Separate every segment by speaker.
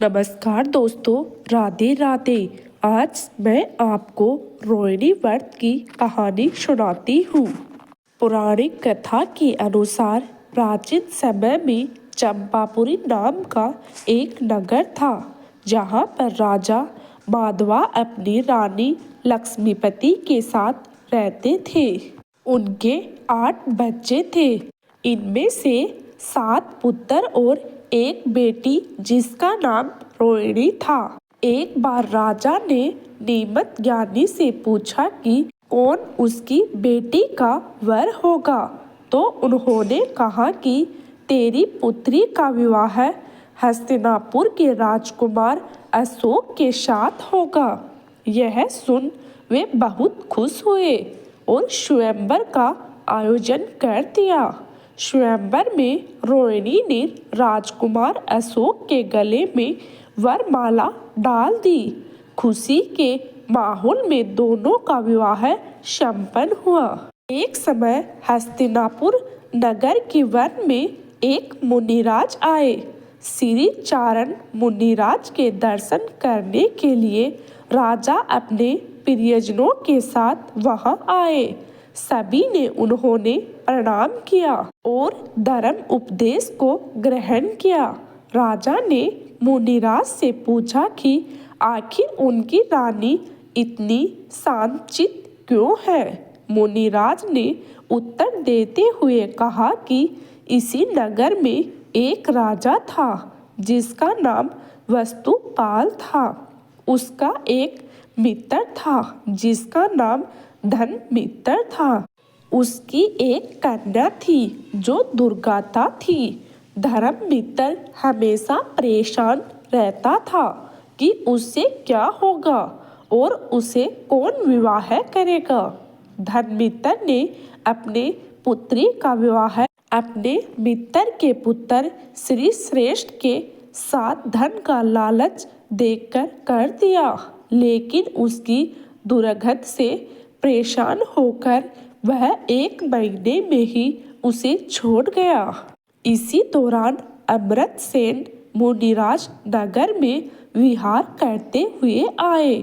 Speaker 1: नमस्कार दोस्तों, राधे राधे। आज मैं आपको रोहिणी व्रत की कहानी सुनाती हूँ। पौराणिक कथा के अनुसार प्राचीन समय में चंपापुरी नाम का एक नगर था, जहाँ पर राजा माधवा अपनी रानी लक्ष्मीपति के साथ रहते थे। उनके 8 बच्चे थे। इनमें से 7 पुत्र और एक बेटी, जिसका नाम रोहिणी था। एक बार राजा ने नीमत ज्ञानी से पूछा कि कौन उसकी बेटी का वर होगा, तो उन्होंने कहा कि तेरी पुत्री का विवाह हस्तिनापुर के राजकुमार अशोक के साथ होगा। यह सुन वे बहुत खुश हुए और स्वयंवर का आयोजन कर दिया। स्वयंवर में रोहिणी ने राजकुमार अशोक के गले में वरमाला डाल दी। खुशी के माहौल में दोनों का विवाह संपन्न हुआ। एक समय हस्तिनापुर नगर के वन में एक मुनिराज आए। श्री चारण मुनिराज के दर्शन करने के लिए राजा अपने प्रियजनों के साथ वहां आए। सभी ने उन्होंने प्रणाम किया और धर्म उपदेश को ग्रहण किया। राजा ने मुनिराज से पूछा कि आखिर उनकी रानी इतनी शांतचित्त क्यों है। मुनिराज ने उत्तर देते हुए कहा कि इसी नगर में एक राजा था, जिसका नाम वस्तुपाल था। उसका एक मित्र था, जिसका नाम धनमित्र था। उसकी एक कन्या थी, जो दुर्गाता थी। धर्ममित्र हमेशा परेशान रहता था कि उससे क्या होगा और उसे कौन विवाह करेगा। धनमित्र ने अपने पुत्री का विवाह अपने मित्र के पुत्र श्री श्रेष्ठ के साथ धन का लालच देकर कर दिया, लेकिन उसकी दुर्गत से परेशान होकर वह 1 महीने में ही उसे छोड़ गया। इसी दौरान अमृतसेन मुनिराज नगर में विहार करते हुए आए।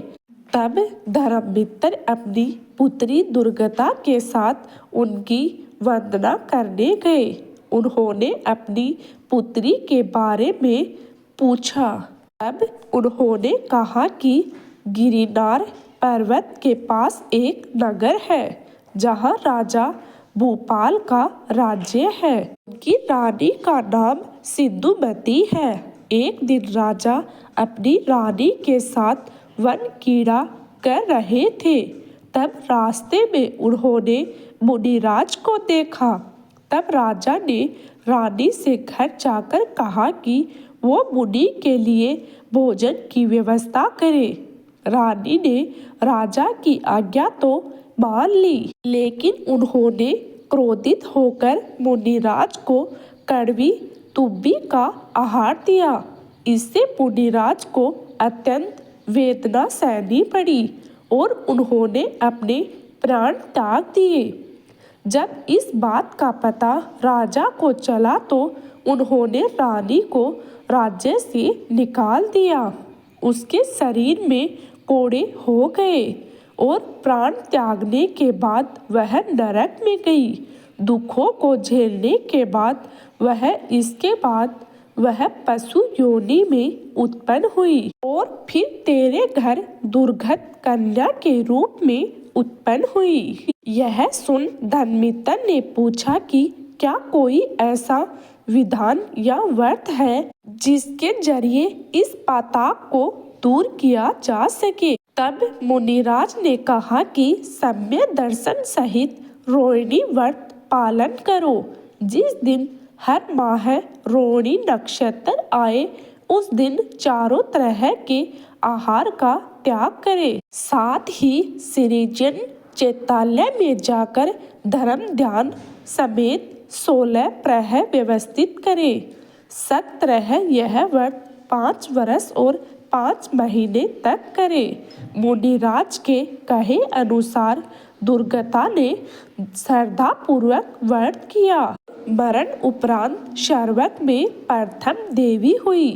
Speaker 1: तब धर्ममित्र अपनी पुत्री दुर्गता के साथ उनकी वंदना करने गए। उन्होंने अपनी पुत्री के बारे में पूछा। तब उन्होंने कहा कि गिरिनार पर्वत के पास एक नगर है, जहाँ राजा भूपाल का राज्य है। उनकी रानी का नाम सिंधुमती है। एक दिन राजा अपनी रानी के साथ वन कीड़ा कर रहे थे। तब रास्ते में उन्होंने मुनिराज को देखा। तब राजा ने रानी से घर जाकर कहा कि वो मुनि के लिए भोजन की व्यवस्था करे। रानी ने राजा की आज्ञा तो मान ली, लेकिन उन्होंने क्रोधित होकर मुनिराज को कड़वी तुब्बी का आहार दिया। इससे मुनिराज को अत्यंत वेदना सहनी पड़ी और उन्होंने अपने प्राण त्याग दिए। जब इस बात का पता राजा को चला तो उन्होंने रानी को राज्य से निकाल दिया। उसके शरीर में कोड़े हो गए और प्राण त्यागने के बाद वह नरक में गई। दुखों को झेलने के बाद वह पशु योनि में उत्पन्न हुई और फिर तेरे घर दुर्गत कन्या के रूप में उत्पन्न हुई। यह सुन धनमित्र ने पूछा कि क्या कोई ऐसा विधान या व्रत है जिसके जरिए इस पातक को दूर किया जा सके। तब मुनिराज ने कहा कि सम्य दर्शन सहित रोहिणी व्रत पालन करो। जिस दिन हर माह रोहिणी नक्षत्र आए, उस दिन चारों तरह के आहार का त्याग करे। साथ ही श्रीजन चैतालय में जाकर धर्म ध्यान समेत 16 प्रहर व्यवस्थित करे। सक्त रह यह व्रत 5 वर्ष और 5 महीने तक करे। मुनिराज के कहे अनुसार दुर्गता ने श्रद्धापूर्वक व्रत किया। मरण उपरांत शर्वक में प्रथम देवी हुई।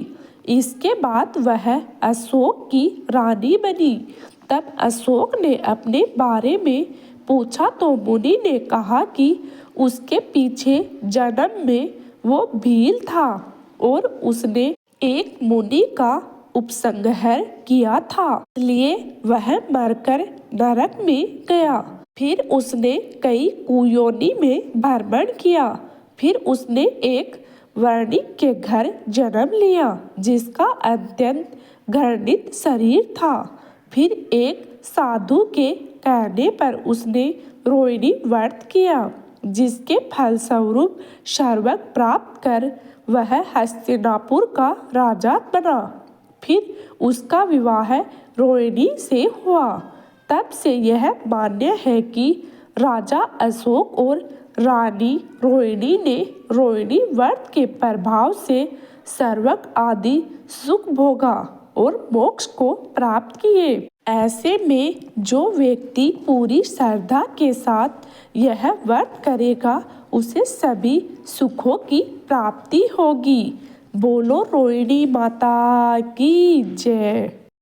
Speaker 1: इसके बाद वह अशोक की रानी बनी। तब अशोक ने अपने बारे में पूछा तो मुनि ने कहा कि उसके पीछे जन्म में वो भील था और उसने एक मुनि का उपसंहार किया था, इसलिए वह मरकर नरक में गया। फिर उसने कई कुयोनि में भ्रमण किया। फिर उसने एक वणिक के घर जन्म लिया जिसका अत्यंत घृणित शरीर था। फिर एक साधु के कहने पर उसने रोहिणी व्रत किया, जिसके फलस्वरूप स्वर्ग प्राप्त कर वह हस्तिनापुर का राजा बना। फिर उसका विवाह रोहिणी से हुआ। तब से यह मान्य है कि राजा अशोक और रानी रोहिणी ने रोहिणी व्रत के प्रभाव से स्वर्ग आदि सुख भोगा और मोक्ष को प्राप्त किए। ऐसे में जो व्यक्ति पूरी श्रद्धा के साथ यह व्रत करेगा उसे सभी सुखों की प्राप्ति होगी। बोलो रोहिणी माता की जय।